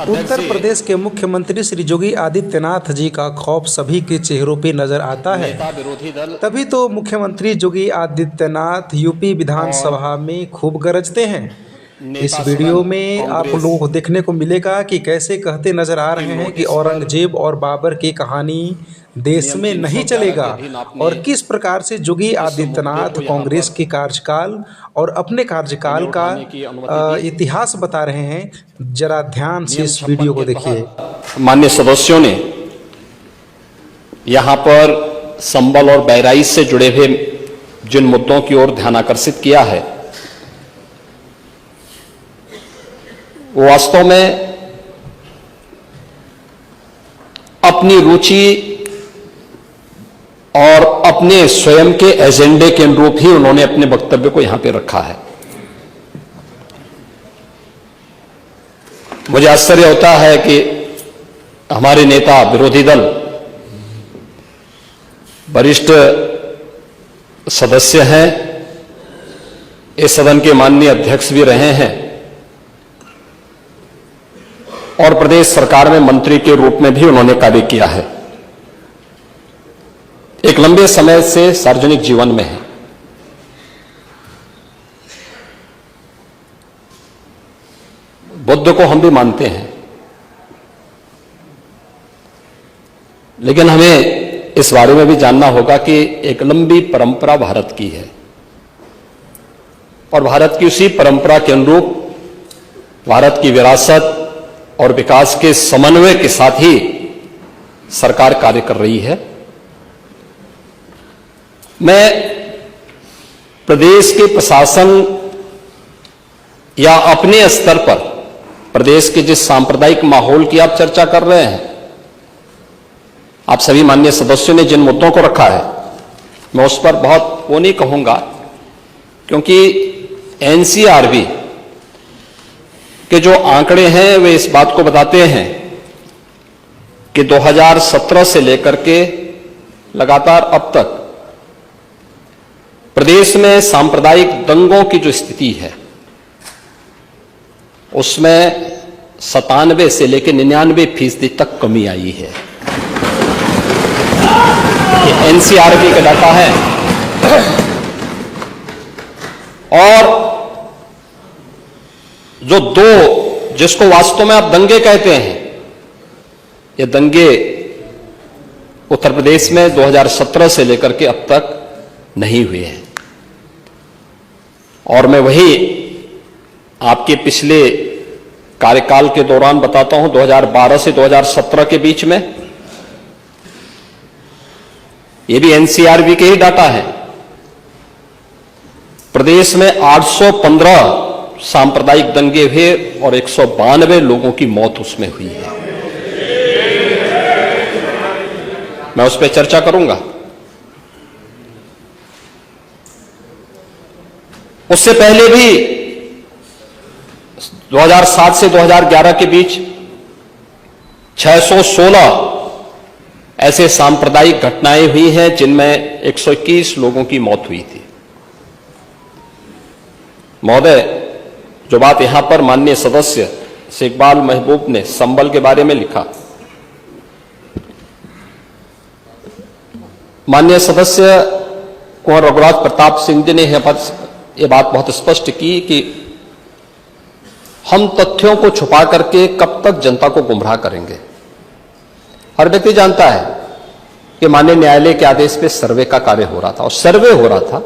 उत्तर प्रदेश के मुख्यमंत्री श्री योगी आदित्यनाथ जी का खौफ सभी के चेहरों पे नजर आता है। तभी तो मुख्यमंत्री योगी आदित्यनाथ यूपी विधानसभा में खूब गरजते हैं। इस वीडियो में आप लोगों को देखने को मिलेगा कि कैसे कहते नजर आ रहे हैं कि औरंगजेब और बाबर की कहानी देश में नहीं चलेगा, और किस प्रकार से योगी आदित्यनाथ कांग्रेस के कार्यकाल और अपने कार्यकाल का इतिहास बता रहे हैं। जरा ध्यान से इस वीडियो को देखिए। माननीय सदस्यों ने यहाँ पर संबल और बहराइच से जुड़े हुए जिन मुद्दों की ओर ध्यान आकर्षित किया है, वो वास्तव में अपनी रुचि और अपने स्वयं के एजेंडे के अनुरूप ही उन्होंने अपने वक्तव्य को यहां पे रखा है। मुझे आश्चर्य होता है कि हमारे नेता विरोधी दल वरिष्ठ सदस्य हैं, इस सदन के माननीय अध्यक्ष भी रहे हैं और प्रदेश सरकार में मंत्री के रूप में भी उन्होंने कार्य किया है, एक लंबे समय से सार्वजनिक जीवन में है। बुद्ध को हम भी मानते हैं, लेकिन हमें इस बारे में भी जानना होगा कि एक लंबी परंपरा भारत की है और भारत की उसी परंपरा के अनुरूप भारत की विरासत और विकास के समन्वय के साथ ही सरकार कार्य कर रही है। मैं प्रदेश के प्रशासन या अपने स्तर पर प्रदेश के जिस सांप्रदायिक माहौल की आप चर्चा कर रहे हैं, आप सभी माननीय सदस्यों ने जिन मुद्दों को रखा है, मैं उस पर बहुत वो नहीं कहूंगा, क्योंकि एनसीआरबी के जो आंकड़े हैं वे इस बात को बताते हैं कि 2017 से लेकर के लगातार अब तक प्रदेश में सांप्रदायिक दंगों की जो स्थिति है उसमें 97 से लेकर 99% तक कमी आई है। ये एनसीआरबी का डाटा है। और जो दो जिसको वास्तव में आप दंगे कहते हैं, ये दंगे उत्तर प्रदेश में 2017 से लेकर के अब तक नहीं हुए हैं। और मैं वही आपके पिछले कार्यकाल के दौरान बताता हूं, 2012 से 2017 के बीच में, ये भी एनसीआरबी के ही डाटा है, प्रदेश में 815 सांप्रदायिक दंगे हुए और 192 लोगों की मौत उसमें हुई है। मैं उस पर चर्चा करूंगा। उससे पहले भी 2007 से 2011 के बीच 616 ऐसे सांप्रदायिक घटनाएं हुई हैं जिनमें 121 लोगों की मौत हुई थी। महोदय, जो बात यहां पर माननीय सदस्य शेखबाल महबूब ने संबल के बारे में लिखा, माननीय सदस्य कुंवर रघुराज प्रताप सिंह जी ने यह बात बहुत स्पष्ट की कि हम तथ्यों को छुपा करके कब तक जनता को गुमराह करेंगे। हर व्यक्ति जानता है कि माननीय न्यायालय के आदेश पे सर्वे का कार्य हो रहा था और सर्वे हो रहा था।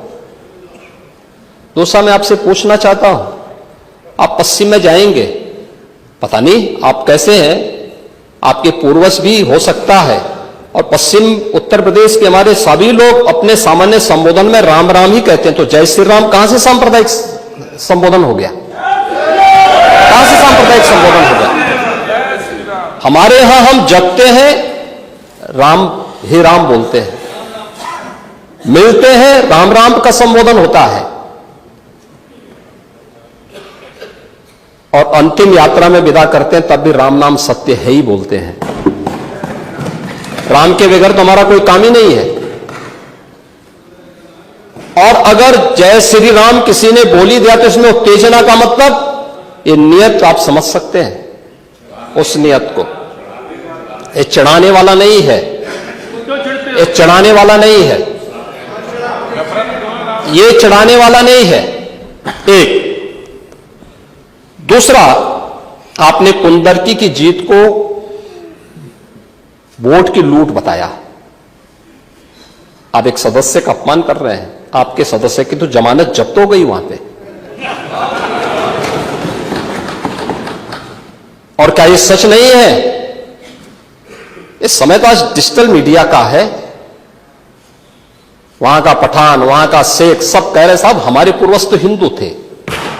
दूसरा, मैं आपसे पूछना चाहता हूं, आप पश्चिम में जाएंगे, पता नहीं आप कैसे हैं, आपके पूर्वज भी हो सकता है, और पश्चिम उत्तर प्रदेश के हमारे सभी लोग अपने सामान्य संबोधन में राम राम ही कहते हैं, तो जय श्री राम कहां से सांप्रदायिक संबोधन हो गया? कहां से सांप्रदायिक संबोधन हो गया? हमारे यहां हम जपते हैं, राम ही राम बोलते हैं, मिलते हैं, राम राम का संबोधन होता है, और अंतिम यात्रा में विदा करते हैं तब भी राम नाम सत्य है ही बोलते हैं। राम के बगैर तो हमारा कोई काम ही नहीं है। और अगर जय श्री राम किसी ने बोली दिया तो इसमें उत्तेजना का मतलब ये नियत आप समझ सकते हैं। उस नियत को। ये चढ़ाने वाला नहीं है, ये चढ़ाने वाला नहीं है, ये चढ़ाने वाला नहीं है। एक दूसरा, आपने कुंदरकी की जीत को वोट की लूट बताया। आप एक सदस्य का अपमान कर रहे हैं। आपके सदस्य की तो जमानत जब्त हो गई वहां पे। और क्या ये सच नहीं है? इस समय तो आज डिजिटल मीडिया का है। वहां का पठान, वहां का शेख सब कह रहे साहब हमारे पूर्वज तो हिंदू थे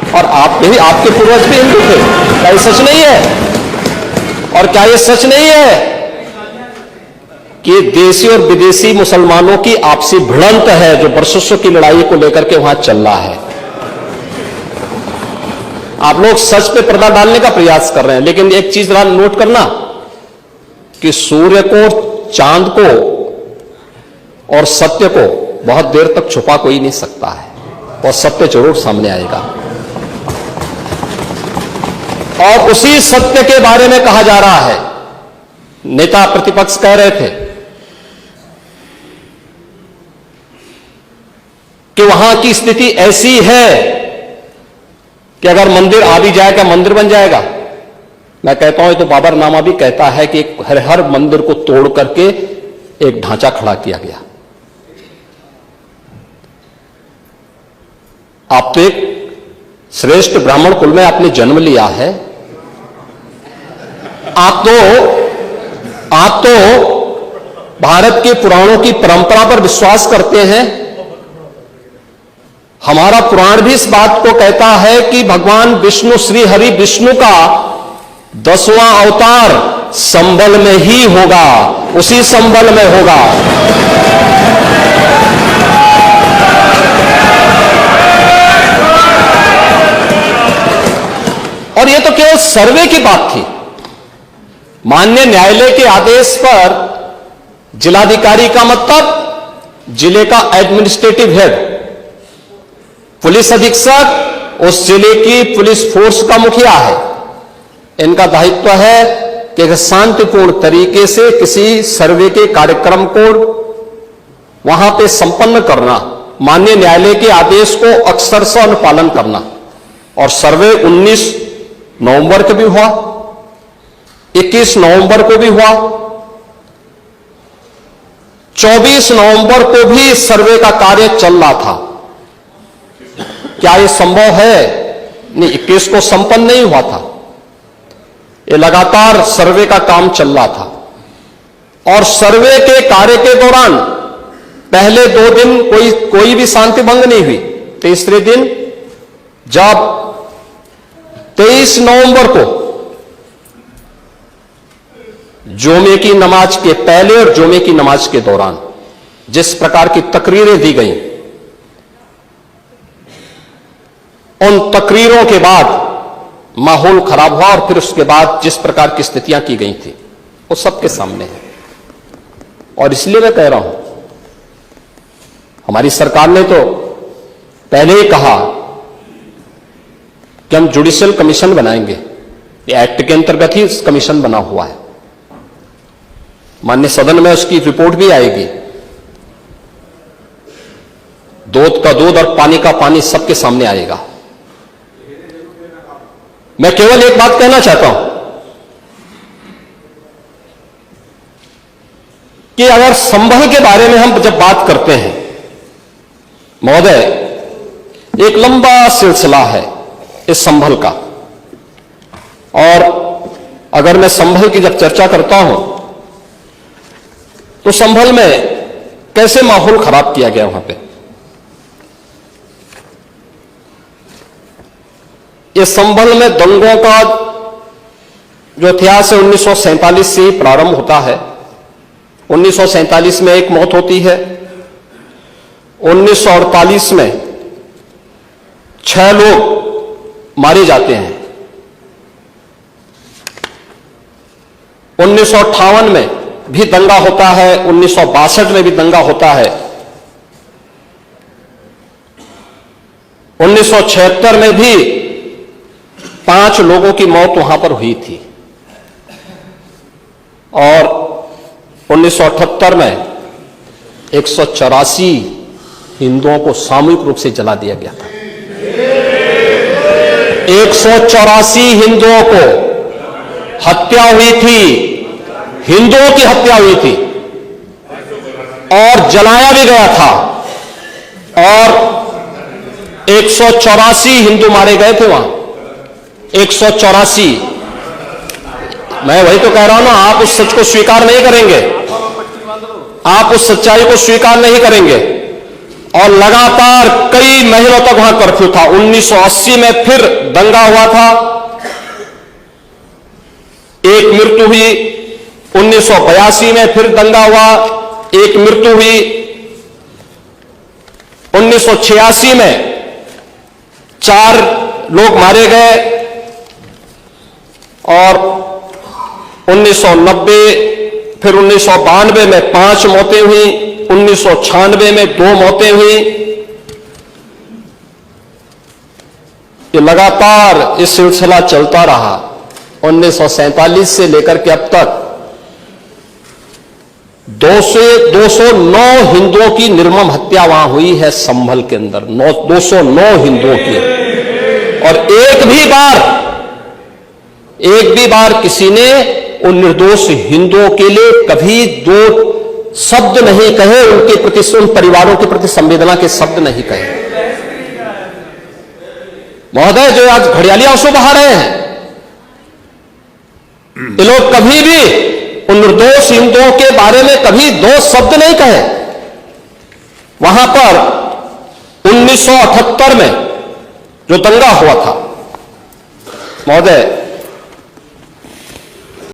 और आप भी, आपके पूर्वज भी हिंदू थे। क्या ये सच नहीं है? और क्या ये सच नहीं है कि देशी और विदेशी मुसलमानों की आपसी भिड़ंत है जो वर्षों की लड़ाई को लेकर के वहां चल रहा है? आप लोग सच पे पर्दा डालने का प्रयास कर रहे हैं, लेकिन एक चीज जरा नोट करना कि सूर्य को, चांद को और सत्य को बहुत देर तक छुपा कोई नहीं सकता है, और सत्य जरूर सामने आएगा। और उसी सत्य के बारे में कहा जा रहा है। नेता प्रतिपक्ष कह रहे थे कि वहां की स्थिति ऐसी है कि अगर मंदिर आ भी जाएगा, मंदिर बन जाएगा। मैं कहता हूं, तो बाबरनामा भी कहता है कि हर मंदिर को तोड़ करके एक ढांचा खड़ा किया गया। आप तो एक श्रेष्ठ ब्राह्मण कुल में आपने जन्म लिया है। आप तो भारत के पुराणों की परंपरा पर विश्वास करते हैं। हमारा पुराण भी इस बात को कहता है कि भगवान विष्णु, श्री हरि विष्णु का 10वां अवतार संबल में ही होगा, उसी संबल में होगा। और यह तो केवल सर्वे की बात थी। माननीय न्यायालय के आदेश पर जिलाधिकारी का मतलब जिले का एडमिनिस्ट्रेटिव हेड, पुलिस अधीक्षक उस जिले की पुलिस फोर्स का मुखिया है। इनका दायित्व है कि शांतिपूर्ण तरीके से किसी सर्वे के कार्यक्रम को वहां पे संपन्न करना, माननीय न्यायालय के आदेश को अक्षरशः अनुपालन करना। और सर्वे 19 नवंबर को भी हुआ, 21 नवंबर को भी हुआ, 24 नवंबर को भी सर्वे का कार्य चल रहा था। क्या यह संभव है? नहीं, 21 को संपन्न नहीं हुआ था। ये लगातार सर्वे का काम चल रहा था। और सर्वे के कार्य के दौरान पहले 2 दिन कोई भी शांति भंग नहीं हुई। तीसरे दिन जब 23 नवंबर को जुमे की नमाज के पहले और जुमे की नमाज के दौरान जिस प्रकार की तकरीरें दी गई, उन तकरीरों के बाद माहौल खराब हुआ और फिर उसके बाद जिस प्रकार की स्थितियां की गई थी वो सबके सामने है। और इसलिए मैं कह रहा हूं, हमारी सरकार ने तो पहले ही कहा कि हम जुडिशियल कमीशन बनाएंगे। ये एक्ट के अंतर्गत ही कमीशन बना हुआ है। माननीय सदन में उसकी रिपोर्ट भी आएगी। दूध का दूध और पानी का पानी सबके सामने आएगा। मैं केवल एक बात कहना चाहता हूं कि अगर संभल के बारे में हम जब बात करते हैं, महोदय, एक लंबा सिलसिला है इस संभल का। और अगर मैं संभल की जब चर्चा करता हूं तो संभल में कैसे माहौल खराब किया गया वहां पे। ये संभल में दंगों का जो इतिहास है 1947 से ही प्रारंभ होता है। 1947 में एक मौत होती है। 1948 में 6 लोग मारे जाते हैं। 1958 में भी दंगा होता है। 1962 में भी दंगा होता है। 1976 में भी 5 लोगों की मौत वहां पर हुई थी। और 1978 में 184 हिंदुओं को सामूहिक रूप से जला दिया गया था। 184 हिंदुओं को हत्या हुई थी, हिंदुओं की हत्या हुई थी और जलाया भी गया था और 184 हिंदू मारे गए थे वहां। 184। मैं वही तो कह रहा हूं ना, आप उस सच को स्वीकार नहीं करेंगे, आप उस सच्चाई को स्वीकार नहीं करेंगे। और लगातार कई महीनों तक वहां कर्फ्यू था। 1980 में फिर दंगा हुआ था, एक मृत्यु हुई। 1982 में फिर दंगा हुआ, एक मृत्यु हुई। 1986 में 4 लोग मारे गए और 1990 फिर 1992 में 5 मौतें हुई, 1996 में 2 मौतें हुई। ये लगातार इस सिलसिला चलता रहा। 1947 से लेकर के अब तक 209 हिंदुओं की निर्मम हत्या वहां हुई है संभल के अंदर। 209 हिंदुओं की। और एक भी बार किसी ने उन निर्दोष हिंदुओं के लिए कभी 2 शब्द नहीं कहे, उनके प्रति, उन परिवारों के प्रति संवेदना के शब्द नहीं कहे। महोदय, जो आज घड़ियाली आंसू बहा रहे हैं, ये लोग कभी भी उन निर्दोष हिंदुओं के बारे में कभी 2 शब्द नहीं कहे। वहां पर 1978 में जो दंगा हुआ था, महोदय,